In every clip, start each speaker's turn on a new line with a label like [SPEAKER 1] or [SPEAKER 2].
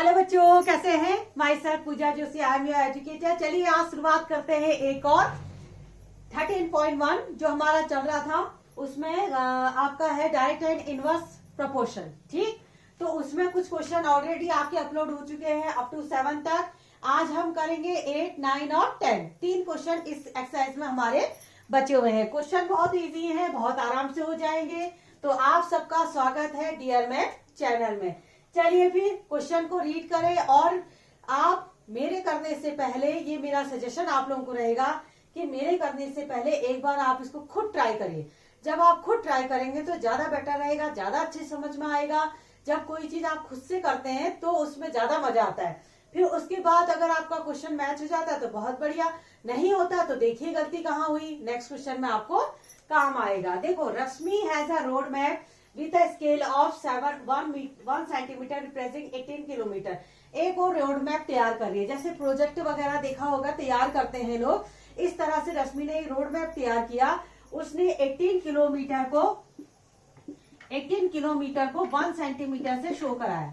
[SPEAKER 1] Hello बच्चों, कैसे हैं? Myself Puja Joshi, I am your educator. चलिए आज शुरुआत करते हैं एक और 13.1 जो हमारा चल रहा था। उसमें आपका है डायरेक्ट एंड इनवर्स प्रोपोर्शन। ठीक, तो उसमें कुछ क्वेश्चन ऑलरेडी आपके अपलोड हो चुके हैं अप टू 7 तक। आज हम करेंगे 8, 9 और 10। 3 क्वेश्चन इस एक्सरसाइज में हमारे बचे हुए हैं। क्वेश्चन बहुत इजी है, बहुत आराम से हो जाएंगे। तो आप सबका स्वागत है डियर मैथ चैनल में। चलिए फिर क्वेश्चन को रीड करें। और आप मेरे करने से पहले, ये मेरा सजेशन आप लोगों को रहेगा कि मेरे करने से पहले एक बार आप इसको खुद ट्राई करिए। जब आप खुद ट्राई करेंगे तो ज्यादा बेटर रहेगा, ज्यादा अच्छे समझ में आएगा। जब कोई चीज आप खुद से करते हैं तो उसमें ज्यादा मजा आता है। फिर उसके बाद अगर आपका क्वेश्चन मैच हो जाता है तो बहुत बढ़िया, नहीं होता तो देखिए गलती कहाँ हुई, नेक्स्ट क्वेश्चन में आपको काम आएगा। देखो, Rashmi has a road map with a scale of 1 centimetre representing 18 kilometre. एक और रोड मैप तैयार करिए। जैसे प्रोजेक्ट वगैरह देखा होगा, तैयार करते हैं लोग, इस तरह से रश्मि ने एक रोड मैप तैयार किया। उसने 18 किलोमीटर को 1 सेंटीमीटर से शो कराया।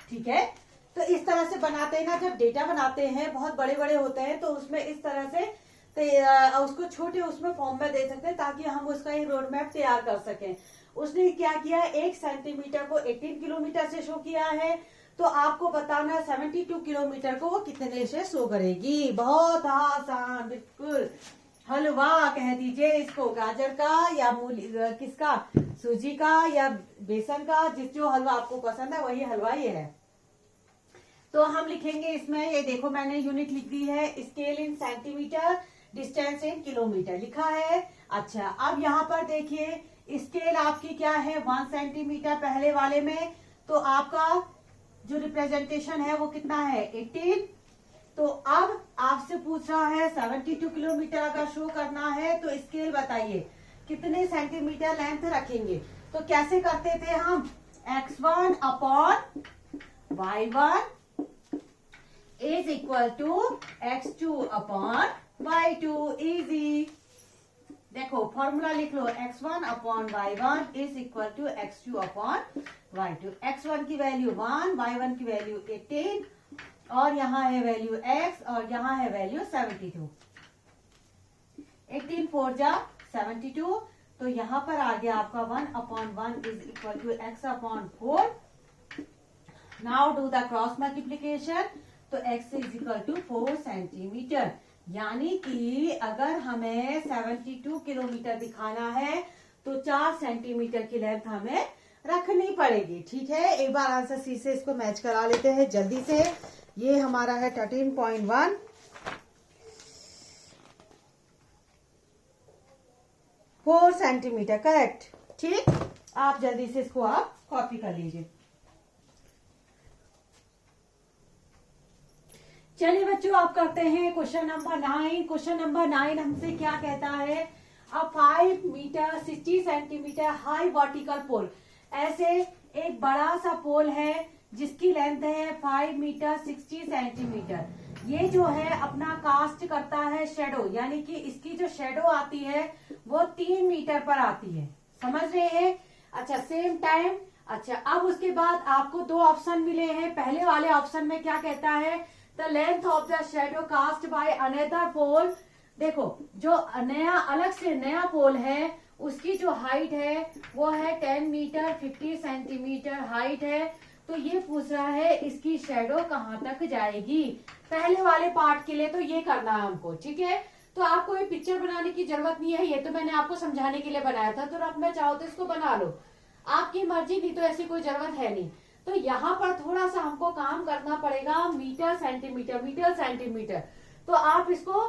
[SPEAKER 1] ठीक है, तो इस तरह से बनाते हैं ना, जब डेटा बनाते हैं बहुत बड़े बड़े होते हैं तो उसमें इस तरह से उसको छोटे उसमें फॉर्म में दे सकते हैं ताकि हम उसका एक रोड मैप तैयार कर सकें। उसने क्या किया, 1 सेंटीमीटर को 18 किलोमीटर से शो किया है। तो आपको बताना 72 किलोमीटर को वो कितने से शो करेगी। बहुत आसान, बिल्कुल। हलवा कह दीजिए इसको, गाजर का या मूली, किसका, सूजी का या बेसन का, जो हलवा आपको पसंद है वही हलवा ये है। तो हम लिखेंगे इसमें, ये देखो मैंने यूनिट लिख दी है, scale in centimetre, distance in kilometre लिखा है। अच्छा, अब यहाँ पर देखिए स्केल आपकी क्या है, 1 सेंटीमीटर पहले वाले में। तो आपका जो रिप्रेजेंटेशन है वो कितना है, 18। तो अब आपसे पूछ रहा है 72 किलोमीटर अगर शो करना है तो स्केल बताइए कितने सेंटीमीटर लेंथ रखेंगे। तो कैसे करते थे हम, x1 upon y1 is equal to x2 upon y2। Easy, देखो फॉर्मूला लिख लो, x1 upon y1 is equal to x2 upon y2। x1 की वैल्यू 1, y1 की वैल्यू 18 और यहाँ है वैल्यू x और यहाँ है वैल्यू 72। 18 4 जा 72। तो यहाँ पर आ गया आपका 1 upon 1 is equal to x upon 4। Now do the cross multiplication. तो x is equal to 4 centimetre. यानी कि अगर हमें 72 किलोमीटर दिखाना है तो 4 सेंटीमीटर की लेंथ हमें रखनी पड़ेगी। ठीक है, एक बार आंसर सी से इसको मैच करा लेते हैं जल्दी से। ये हमारा है 13.1। 4 सेंटीमीटर करेक्ट। ठीक, आप जल्दी से इसको आप कॉपी कर लीजिए। चलिए बच्चों, आप करते हैं क्वेश्चन नंबर 9। क्वेश्चन नंबर 9 हमसे क्या कहता है, a 5 metre 60 centimetre high vertical pole. ऐसे एक बड़ा सा पोल है जिसकी लेंथ है 5 मीटर 60 सेंटीमीटर। ये जो है अपना कास्ट करता है शेडो, यानी कि इसकी जो शेडो आती है वो 3 मीटर पर आती है। समझ रहे हैं? अच्छा, सेम टाइम। अच्छा, अब उसके बाद आपको 2 ऑप्शन मिले हैं। पहले वाले ऑप्शन में क्या कहता है, the length of the shadow cast by another pole. देखो, जो नया अलग से नया पोल है उसकी जो हाइट है वो है 10 मीटर 50 सेंटीमीटर हाइट है। तो ये पूछ रहा है इसकी शेडो कहाँ तक जाएगी। पहले वाले पार्ट के लिए तो ये करना है हमको। ठीक है, तो आपको ये पिक्चर बनाने की जरूरत नहीं है, ये तो मैंने आपको समझाने के लिए बनाया था। तो अब मैं चाहो तो इसको बना लो, आपकी मर्जी, नहीं तो ऐसी कोई जरूरत है नहीं। तो यहाँ पर थोड़ा सा हमको काम करना पड़ेगा, मीटर सेंटीमीटर, मीटर सेंटीमीटर। तो आप इसको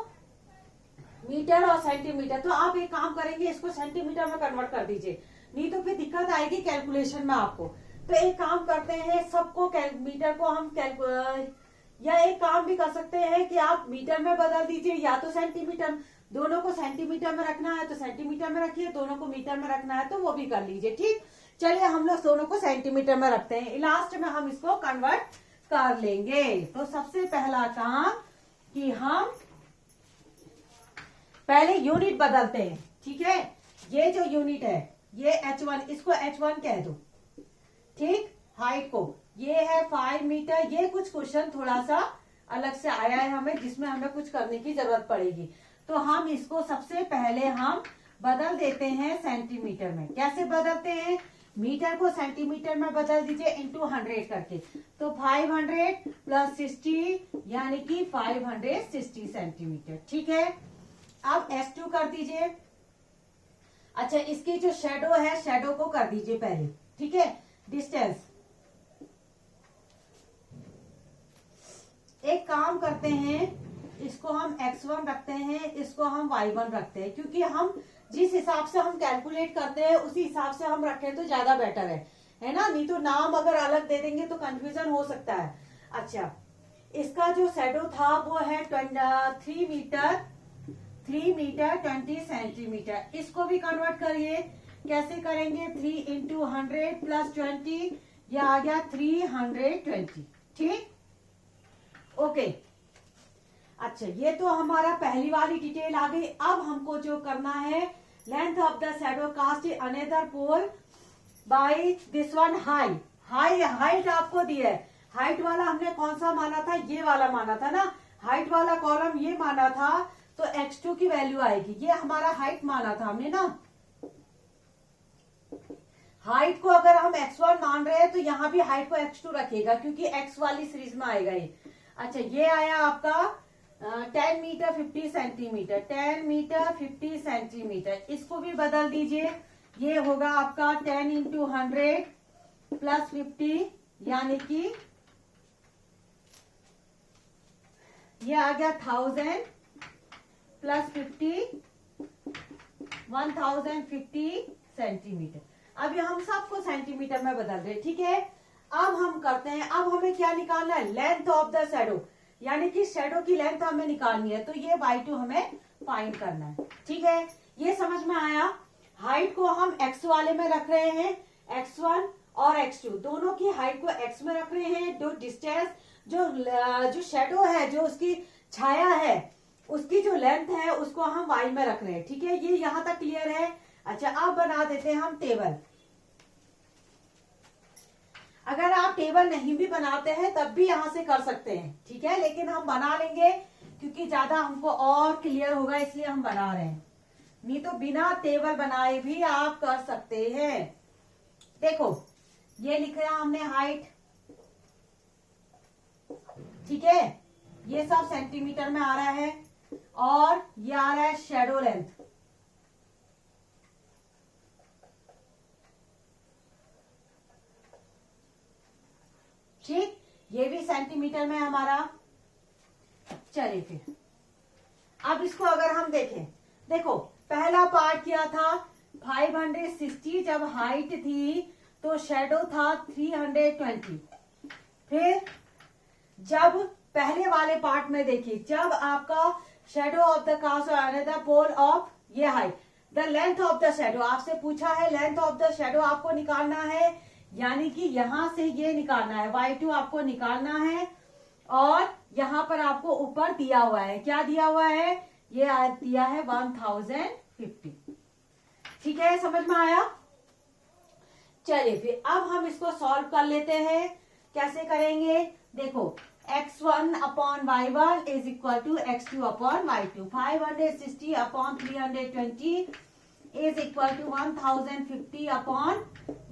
[SPEAKER 1] मीटर और सेंटीमीटर, तो आप एक काम करेंगे, इसको सेंटीमीटर में कन्वर्ट कर दीजिए, नहीं तो फिर दिक्कत आएगी कैलकुलेशन में आपको। तो एक काम करते हैं, सबको मीटर को हम या एक काम भी कर सकते हैं कि आप मीटर में बदल दीजिए या तो सेंटीमीटर। दोनों को सेंटीमीटर में रखना है तो सेंटीमीटर में रखिए, दोनों को मीटर में रखना है तो वो भी कर लीजिए। ठीक, चलिए हम लोग दोनों को सेंटीमीटर में रखते हैं, लास्ट में हम इसको कन्वर्ट कर लेंगे। तो सबसे पहला काम कि हम पहले यूनिट बदलते हैं। ठीक है, ये जो यूनिट है ये H1, इसको H1 कह दो। ठीक, हाइट को ये है 5 मीटर। ये कुछ क्वेश्चन थोड़ा सा अलग से आया है हमें, जिसमें हमें कुछ करने की जरूरत पड़ेगी। तो हम इसको सबसे पहले हम बदल देते हैं सेंटीमीटर में। कैसे बदलते हैं? मीटर को सेंटीमीटर में बदल दीजिए इंटू 100 करके। तो 500 प्लस 60 यानी कि 560 सेंटीमीटर। ठीक है, अब S2 कर दीजिए। अच्छा, इसकी जो शेडो है, शेडो को कर दीजिए पहले। ठीक है, डिस्टेंस। एक काम करते हैं, इसको हम x1 रखते हैं, इसको हम y1 रखते हैं, क्योंकि हम जिस हिसाब से हम कैलकुलेट करते हैं उसी हिसाब से हम रखें तो ज्यादा बेटर है ना। नहीं तो नाम अगर अलग दे देंगे तो कंफ्यूजन हो सकता है। अच्छा, इसका जो शेडो था वो है 3 मीटर 20 सेंटीमीटर। इसको भी कन्वर्ट करिए। कैसे करेंगे? 3 इंटू 100 प्लस 20, यह आ गया 320। ठीक, ओके। अच्छा, ये तो हमारा पहली वाली डिटेल आ गई। अब हमको जो करना है, length of the shadow cast another pole by this one height आपको दी है। हाइट वाला हमने कौन सा माना था? ये वाला माना था ना। हाइट वाला कॉलम ये माना था, तो x2 की वैल्यू आएगी। ये हमारा हाइट माना था हमने ना। हाइट को अगर हम x1 मान रहे हैं तो यहाँ भी हाइट को x2 रखेगा, क्योंकि x वाली सीरीज में आएगा ये। अच्छा, ये आया आपका 10 मीटर 50 सेंटीमीटर। 10 metre 50 centimetre. इसको भी बदल दीजिए। ये होगा आपका 10 इंटू 100 प्लस 50, यानी कि ये आ गया 1000 प्लस 50, 1050 सेंटीमीटर। अभी हम सबको सेंटीमीटर में बदल रहे हैं। ठीक है, अब हम करते हैं, अब हमें क्या निकालना है? लेंथ ऑफ द शैडो, यानी कि शैडो की लेंथ हमें निकालनी है। तो ये y2 हमें फाइंड करना है। ठीक है, ये समझ में आया। हाइट को हम x वाले में रख रहे हैं, x1 और x2 दोनों की हाइट को x में रख रहे हैं। जो डिस्टेंस, जो शैडो है, जो उसकी छाया है, उसकी जो लेंथ है उसको हम y में रख रहे हैं। ठीक है, ये यहां तक क्लियर है। अच्छा, अब बना देते हैं हम टेबल। अगर आप टेबल नहीं भी बनाते हैं तब भी यहां से कर सकते हैं। ठीक है, लेकिन हम बना लेंगे क्योंकि ज्यादा हमको और क्लियर होगा, इसलिए हम बना रहे हैं। नहीं तो बिना टेबल बनाए भी आप कर सकते हैं। देखो, ये लिख रहा हमने हाइट। ठीक है, ये सब सेंटीमीटर में आ रहा है, और ये आ रहा है शैडो लेंथ। ठीक, ये भी सेंटीमीटर में हमारा। चलिए फिर अब इसको अगर हम देखें, देखो पहला पार्ट क्या था? 560 जब हाइट थी तो शैडो था 320। फिर जब पहले वाले पार्ट में देखिए, जब आपका शैडो ऑफ द कास्ट और अनदर पोल ऑफ ये height, the length of the shadow आपसे पूछा है। लेंथ ऑफ द शैडो आपको निकालना है, यानी कि यहां से ये निकालना है, y2 आपको निकालना है। और यहां पर आपको ऊपर दिया हुआ है, क्या दिया हुआ है? ये दिया है 1050। ठीक है, समझ में आया? चलिए फिर अब हम इसको सॉल्व कर लेते हैं। कैसे करेंगे? देखो, x1 upon y1 is equal to x2 upon y2। 560 upon 320 is equal to 1050 upon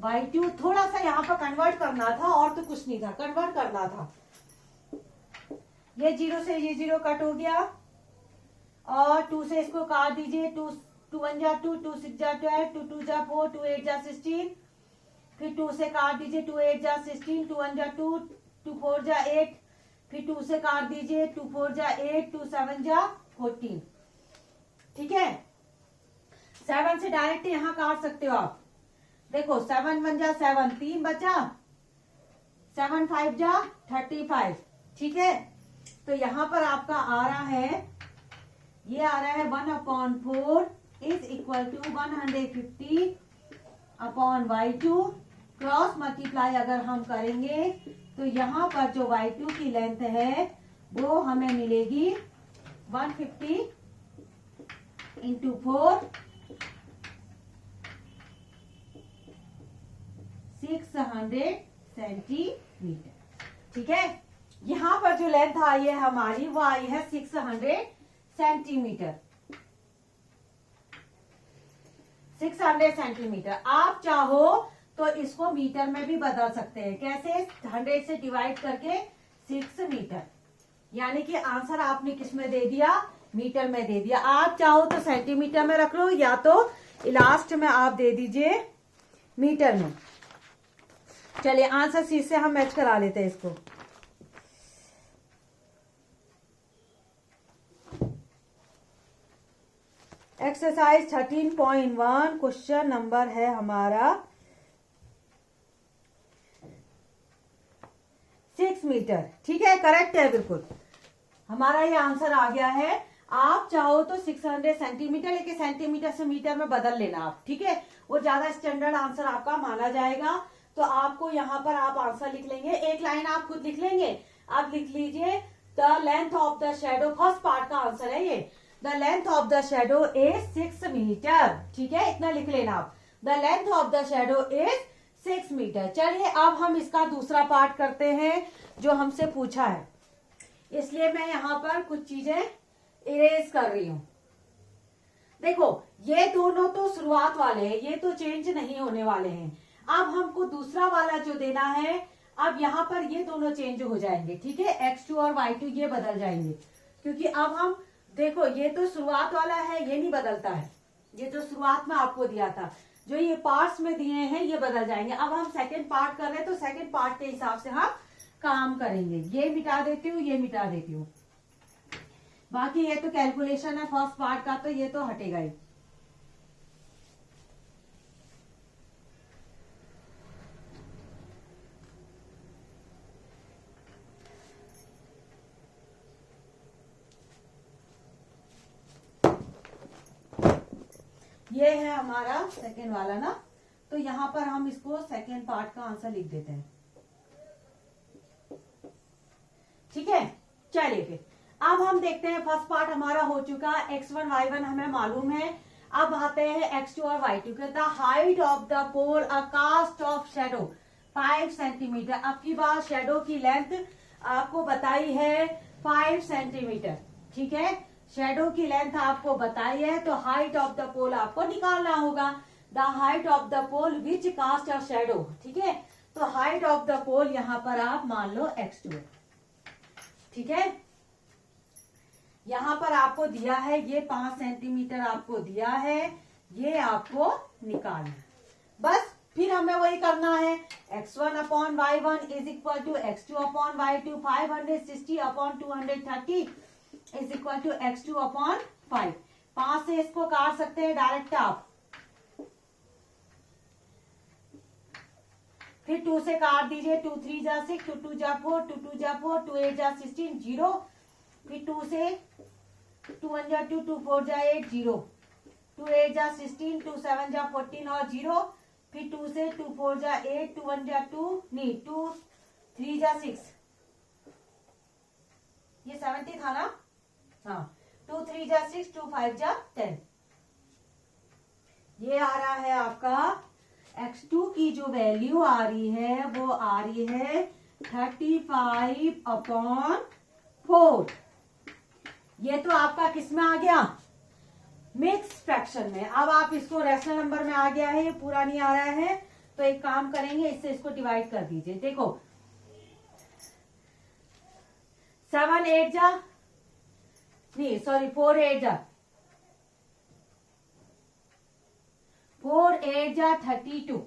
[SPEAKER 1] y2। थोड़ा सा यहाँ पर कन्वर्ट करना था, और तो कुछ नहीं था, कन्वर्ट करना था। ये 0 से ये 0 कट हो गया, और 2 से इसको काट दीजिए। 2 1 जा 2, 2 6 जा 12, 2 2 जा 4, 2 8 जा 16। फिर 2 से काट दीजिए, 2 8 जा 16, 2 1 जा 2, 2 4 जा 8। फिर 2 से काट दीजिए, 2 4 जा 8, 2 7 जा 14। ठीक है, 7 से डायरेक्ट यहाँ काट सकते हो आप। देखो 7 1 जा 7, 3 बचा, 7 5 जा 35। ठीक है, तो यहाँ पर आपका आ रहा है, ये आ रहा है 1/4 is equal to 150 upon y2। Cross multiply अगर हम करेंगे तो यहाँ पर जो y2 की लेंथ है वो हमें मिलेगी 150 इंटू 4, 660 सेंटीमीटर। ठीक है, यहाँ पर जो लेंथ आई है हमारी वो आई है 600 सेंटीमीटर। 600 सेंटीमीटर। आप चाहो तो इसको मीटर में भी बदल सकते हैं। कैसे? 100 से डिवाइड करके 6 मीटर, यानी कि आंसर आपने किस में दे दिया? मीटर में दे दिया। आप चाहो तो सेंटीमीटर में रख लो, या तो लास्ट में आप दे दीजिए मीटर में। चलिए आंसर सी से हम मैच करा लेते हैं इसको। एक्सरसाइज 13.1 क्वेश्चन नंबर है हमारा 6 मीटर। ठीक है, करेक्ट है बिल्कुल, हमारा ये आंसर आ गया है। आप चाहो तो 600 सेंटीमीटर, लेकिन सेंटीमीटर से मीटर में बदल लेना आप। ठीक है, वो ज्यादा स्टैंडर्ड आंसर आपका माना जाएगा। तो आपको यहाँ पर आप आंसर लिख लेंगे, एक लाइन आप खुद लिख लेंगे। आप लिख लीजिए the length of the shadow, first part का आंसर है ये। The length of the shadow is 6 metre. ठीक है, इतना लिख लेना आप। The length of the shadow is 6 metre. चलिए अब हम इसका दूसरा पार्ट करते हैं जो हमसे पूछा है, इसलिए मैं यहाँ पर कुछ चीजें इरेज कर रही हूं। देखो ये दोनों तो शुरुआत वाले हैं, ये तो चेंज नहीं होने वाले हैं। अब हमको दूसरा वाला जो देना है, अब यहाँ पर ये दोनों चेंज हो जाएंगे। ठीक है, x2 और y2 ये बदल जाएंगे, क्योंकि अब हम देखो ये तो शुरुआत वाला है, ये नहीं बदलता है। ये जो शुरुआत में आपको दिया था, जो ये पार्ट्स में दिए हैं ये बदल जाएंगे। अब हम सेकेंड पार्ट कर रहे हैं, तो सेकेंड पार्ट के हिसाब से हम काम करेंगे। ये मिटा देती हूँ, ये मिटा देती हूँ, बाकी ये तो कैलकुलेशन है फर्स्ट पार्ट का, तो ये तो हटेगा ही। ये है हमारा सेकेंड वाला ना, तो यहां पर हम इसको सेकेंड पार्ट का आंसर लिख देते हैं। ठीक है, चलिए फिर अब हम देखते हैं। फर्स्ट पार्ट हमारा हो चुका, x1 y1 हमें मालूम है। अब आते हैं x2 और y2 के। The height of the pole a cast of shadow 5 centimetre. अब की बार शेडो की लेंथ आपको बताई है 5 सेंटीमीटर। ठीक है, शेडो की लेंथ आपको बताई है, तो हाइट ऑफ द पोल आपको निकालना होगा। The height of the pole which cast a shadow. ठीक है, तो हाइट ऑफ द पोल यहां पर आप मान लो x2। ठीक है, यहां पर आपको दिया है ये 5 सेंटीमीटर आपको दिया है, ये आपको निकालना है। बस फिर हमें वही करना है। x1 upon y1 is equal to x2 upon y2। 560 upon 230 is equal to x2 upon 5। 5 से इसको काट सकते हैं डायरेक्ट आप, फिर 2 से काट दीजिए। 2 3 जा 6, 2 2 जा 4, 2 2 जा 4, 2 8 जा 16, 0। फिर 2 से 2 1 जा 2, 2 4 जा 8, 0। 2 8 जा 16, 2 7 जा 14 और 0। फिर 2 से 2 4 जा 8, 2 1 जा 2, नहीं 2 3 जा 6, ये 70 था ना, हाँ। 2 3 जा 6, 2 5 जा 10। ये आ रहा है आपका x2 की जो वैल्यू आ रही है वो आ रही है 35 अपॉन 4। ये तो आपका किस में आ गया? मिक्स फ्रैक्शन में। अब आप इसको रैशनल नंबर में आ गया है, ये पूरा नहीं आ रहा है, तो एक काम करेंगे, इससे इसको डिवाइड कर दीजिए। देखो 7 8 जा, नहीं सॉरी 4 8 जा, 4 8 जा 32,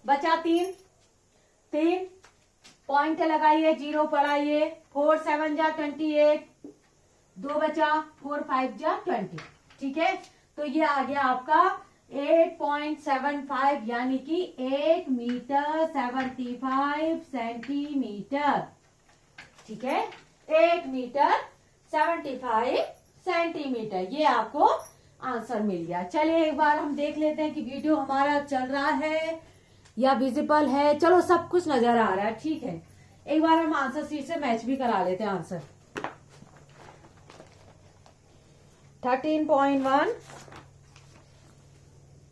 [SPEAKER 1] बचा 3 पॉइंट लगाइए, 0 पढ़ाइए। 4 7 जा 28, 2 बचा, 4 5 जा 20। ठीक है, तो ये आ गया आपका 8.75, यानी कि 8 मीटर 75 सेंटीमीटर। ठीक है, 8 मीटर 75 सेंटीमीटर, ये आपको आंसर मिल गया। चलिए एक बार हम देख लेते हैं कि वीडियो हमारा चल रहा है या विजिबल है। चलो सब कुछ नजर आ रहा है, ठीक है। एक बार हम आंसर शीट से मैच भी करा लेते हैं। आंसर 13.1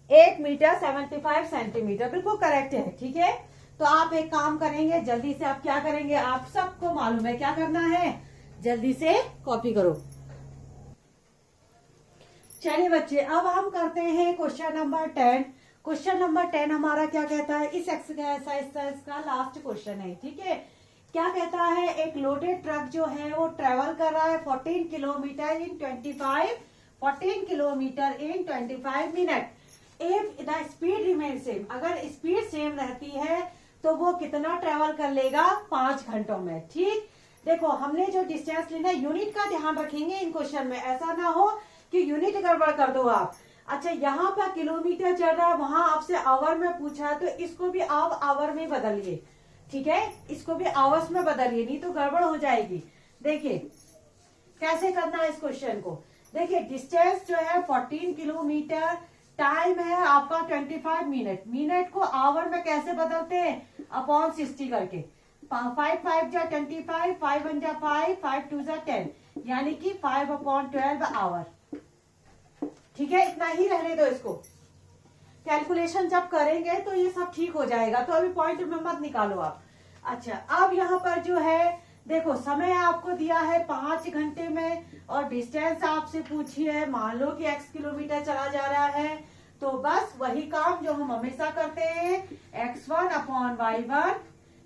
[SPEAKER 1] 8 मीटर 75 सेंटीमीटर बिल्कुल करेक्ट है। ठीक है, तो आप एक काम करेंगे, जल्दी से आप क्या करेंगे, आप सबको मालूम है क्या करना है, जल्दी से कॉपी करो। चलिए बच्चे, अब हम करते हैं क्वेश्चन नंबर 10। क्वेश्चन नंबर 10 हमारा क्या कहता है, इस एक्सरसाइज का लास्ट क्वेश्चन है, ठीक है। क्या कहता है, एक लोडेड ट्रक जो है वो ट्रेवल कर रहा है 14 kilometre in 25 minute. If the speed remain same, अगर स्पीड सेम रहती है तो वो कितना ट्रेवल कर लेगा, 5 घंटों में। ठीक, देखो हमने जो डिस्टेंस लेना है, यूनिट का ध्यान रखेंगे इन क्वेश्चन में, ऐसा ना हो कि यूनिट गड़बड़ कर दो आप। अच्छा, यहाँ पर किलोमीटर चल रहा है, वहां आपसे आवर में पूछा है, तो इसको भी आप आवर में बदलिए, ठीक है, इसको भी आवर्स में बदलिए, नहीं तो गड़बड़ हो जाएगी। देखिए कैसे करना है इस क्वेश्चन को। देखिए डिस्टेंस जो है 14 किलोमीटर, टाइम है आपका 25 मिनट। मिनट को आवर में कैसे बदलते हैं, अपॉन 60 करके। 5 5 जा 25, 5 1 जा 5, 5 2 जा 10, यानी कि 5/12 आवर। ठीक है, इतना ही रहने दो इसको। कैलकुलेशन जब करेंगे तो ये सब ठीक हो जाएगा, तो अभी पॉइंट में मत निकालो आप। अच्छा, अब यहाँ पर जो है देखो, समय आपको दिया है 5 घंटे में, और डिस्टेंस आपसे पूछी है, मान लो कि x किलोमीटर चला जा रहा है, तो बस वही काम जो हम हमेशा करते हैं, x1/y1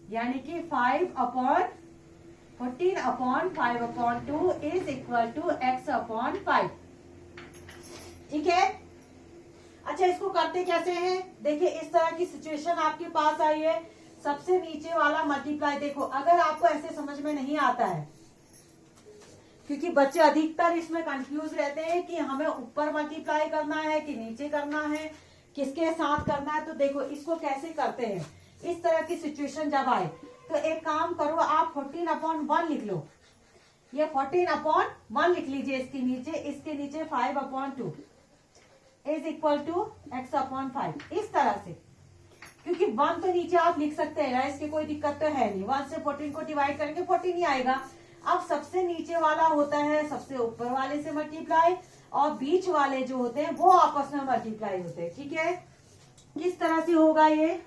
[SPEAKER 1] यानी कि 5/14/5/2 इज इक्वल टू x/5। ठीक है। अच्छा, इसको करते कैसे हैं, देखिए इस तरह की सिचुएशन आपके पास आई है, सबसे नीचे वाला मल्टीप्लाई। देखो अगर आपको ऐसे समझ में नहीं आता है, क्योंकि बच्चे अधिकतर इसमें कंफ्यूज रहते हैं कि हमें ऊपर मल्टीप्लाई करना है कि नीचे करना है, किसके साथ करना है, तो देखो इसको कैसे करते हैं। इस तरह की सिचुएशन जब आए तो एक काम करो, आप 14/1 लिख लो, ये 14/1 लिख लीजिए, इसके नीचे 5/2 इज इक्वल टू x/5, इस तरह से। क्योंकि 1 तो नीचे आप लिख सकते हैं ना, इसकी कोई दिक्कत तो है नहीं। 1 से 14 को डिवाइड करेंगे 14 ही आएगा। अब सबसे नीचे वाला होता है सबसे ऊपर वाले से मल्टीप्लाई, और बीच वाले जो होते हैं वो आपस में मल्टीप्लाई होते हैं। ठीक है, किस तरह से होगा ये,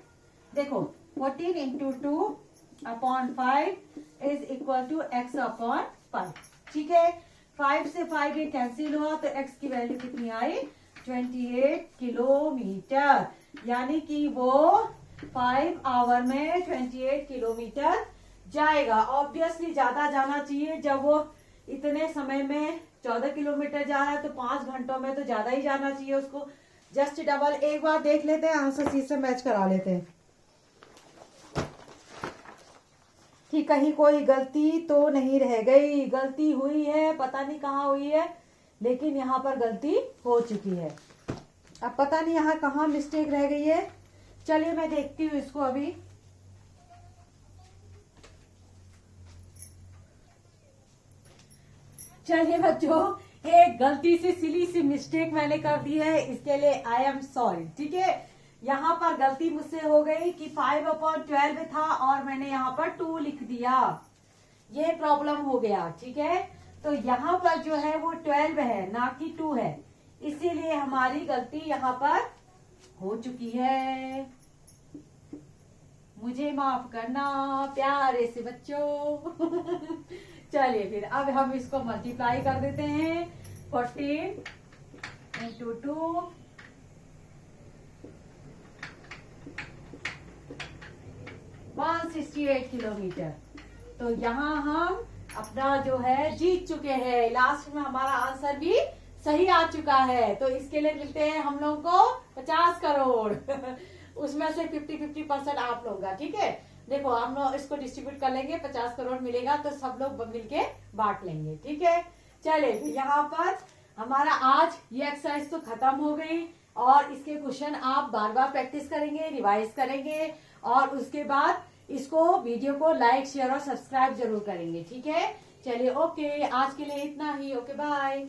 [SPEAKER 1] देखो 14 into 2/5 is equal to x/5। ठीक है, 5 से 5 ये कैंसिल हुआ, तो x की वैल्यू कितनी आई, 28 किलोमीटर, यानी कि वो 5 आवर में 28 किलोमीटर जाएगा। ऑब्वियसली ज्यादा जाना चाहिए, जब वो इतने समय में 14 किलोमीटर जा रहा है, तो 5 घंटों में तो ज्यादा ही जाना चाहिए उसको। जस्ट डबल एक बार देख लेते हैं, आंसर सी से मैच करा लेते हैं कि कहीं कोई गलती तो नहीं रह गई। गलती हुई है, पता नहीं कहाँ हुई है, लेकिन यहाँ पर गलती हो चुकी है। अब पता नहीं यहाँ कहाँ मिस्टेक रह गई है, चलिए मैं देखती हूँ इसको अभी। चलिए बच्चों, एक गलती से सिली सी मिस्टेक मैंने कर दी है, इसके लिए आई एम सॉरी। ठीक है, यहाँ पर गलती मुझसे हो गई कि 5/12 था और मैंने यहाँ पर 2 लिख दिया, ये प्रॉब्लम हो गया। ठीक है, तो यहाँ पर जो है वो 12 है ना कि 2 है, इसीलिए हमारी गलती यहाँ पर हो चुकी है। मुझे माफ करना प्यारे से बच्चों। चलिए फिर अब हम इसको मल्टीप्लाई कर देते हैं, 14 इंटू 2 168 किलोमीटर। तो यहाँ हम अपना जो है जीत चुके हैं, लास्ट में हमारा आंसर भी सही आ चुका है। तो इसके लिए मिलते हैं हम लोग को 50 करोड़। उसमें से 50-50% आप लोग का। ठीक है, देखो हम लोग इसको डिस्ट्रीब्यूट कर लेंगे, 50 करोड़ मिलेगा तो सब लोग मिलके बांट लेंगे। ठीक है, चले यहाँ पर हमारा आज ये एक्सरसाइज तो खत्म हो गई, और इसके क्वेश्चन आप बार बार प्रैक्टिस करेंगे, रिवाइज करेंगे, और उसके बाद इसको वीडियो को लाइक शेयर और सब्सक्राइब जरूर करेंगे। ठीक है, चलिए ओके, आज के लिए इतना ही। Okay bye.